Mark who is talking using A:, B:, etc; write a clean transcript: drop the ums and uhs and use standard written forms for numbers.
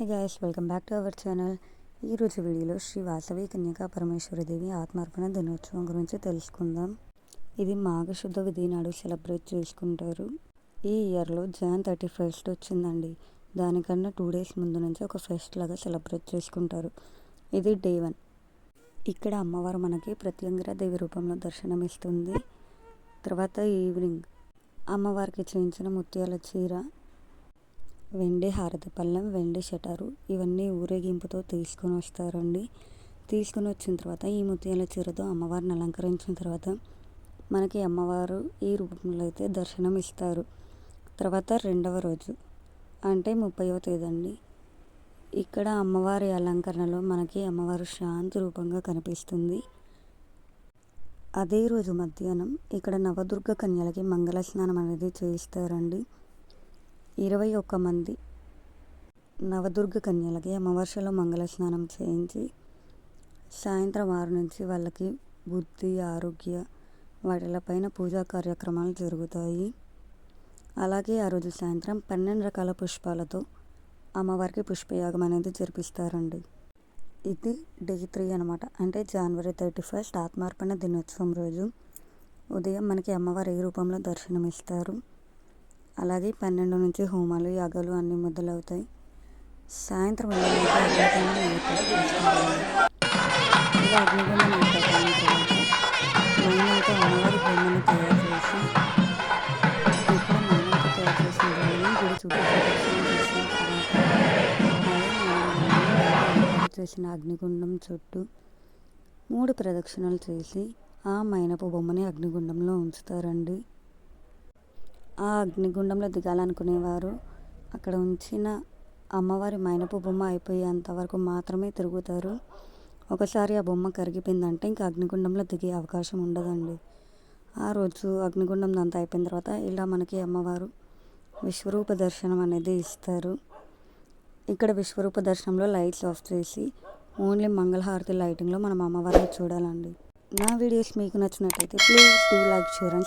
A: Hey guys, welcome back to our channel. ఈరోజు వీడియోలో శ్రీ వాసవి కన్యకా పరమేశ్వరదేవి ఆత్మార్పణ దినోత్సవం గురించి తెలుసుకుందాం. ఇది మాఘశుద్ధ విధి నాడు సెలబ్రేట్ చేసుకుంటారు. ఈ ఇయర్లో జాన్ 31 వచ్చిందండి. దానికన్నా 2 days ముందు నుంచి ఒక ఫెస్ట్ లాగా సెలబ్రేట్ చేసుకుంటారు. ఇది డే 1. ఇక్కడ అమ్మవారు మనకి ప్రత్యంగిర దేవి రూపంలో దర్శనమిస్తుంది. తర్వాత ఈవినింగ్ అమ్మవారికి చేయించిన ముత్యాల చీర, వెండి హారతి పళ్ళెం, వెండి షటరు ఇవన్నీ ఊరేగింపుతో తీసుకొని వస్తారండి. తీసుకొని వచ్చిన తర్వాత ఈ ముత్యాల చీరతో అమ్మవారిని అలంకరించిన తర్వాత మనకి అమ్మవారు ఈ రూపంలో అయితే దర్శనం ఇస్తారు. తర్వాత 2వ రోజు అంటే 30వ తేదీ అండి. ఇక్కడ అమ్మవారి అలంకరణలో మనకి అమ్మవారు శాంతి రూపంగా కనిపిస్తుంది. అదే రోజు మధ్యాహ్నం ఇక్కడ నవదుర్గ కన్యలకి మంగళ స్నానం అనేది చేయిస్తారండి. 21 మంది నవదుర్గ కన్యలకి అమావాస్యలో మంగళ స్నానం చేయించి సాయంత్రం 6 నుంచి వాళ్ళకి బుద్ధి, ఆరోగ్య వాటిలపైన పూజా కార్యక్రమాలు జరుగుతాయి. అలాగే ఆ రోజు సాయంత్రం 12 రకాల పుష్పాలతో అమ్మవారికి పుష్పయాగం అనేది జరిపిస్తారండి. ఇది డే 3 అనమాట. అంటే January 31 ఆత్మార్పణ దినోత్సవం రోజు ఉదయం మనకి అమ్మవారు ఏ రూపంలో దర్శనమిస్తారు. అలాగే 12 నుంచి హోమాలు, యాగాలు అన్నీ మొదలవుతాయి. సాయంత్రం అగ్నిగుండం మైనంతో అమ్మవారి బొమ్మను తయారు చేసి ఇక్కడ మైనంతో తయారు చేసిన బొమ్మని గుడి చుట్టూ ప్రదక్షిణ చేసిన తర్వాత చేసిన అగ్నిగుండం చుట్టూ 3 ప్రదక్షిణలు చేసి ఆ మైనపు బొమ్మని అగ్నిగుండంలో ఉంచుతారండి. ఆ అగ్నిగుండంలో దిగాలనుకునేవారు అక్కడ ఉంచిన అమ్మవారి మైనపు బొమ్మ అయిపోయేంత వరకు మాత్రమే తిరుగుతారు. ఒకసారి ఆ బొమ్మ కరిగిపోయిందంటే ఇంకా అగ్నిగుండంలో దిగే అవకాశం ఉండదండి. ఆ రోజు అగ్నిగుండం అంతా అయిపోయిన తర్వాత ఇలా మనకి అమ్మవారు విశ్వరూప దర్శనం అనేది ఇస్తారు. ఇక్కడ విశ్వరూప దర్శనంలో లైట్స్ ఆఫ్ చేసి ఓన్లీ మంగళహారతి లైటింగ్లో మనం అమ్మవారిని చూడాలండి. నా వీడియోస్ మీకు నచ్చినట్లయితే please do like, share and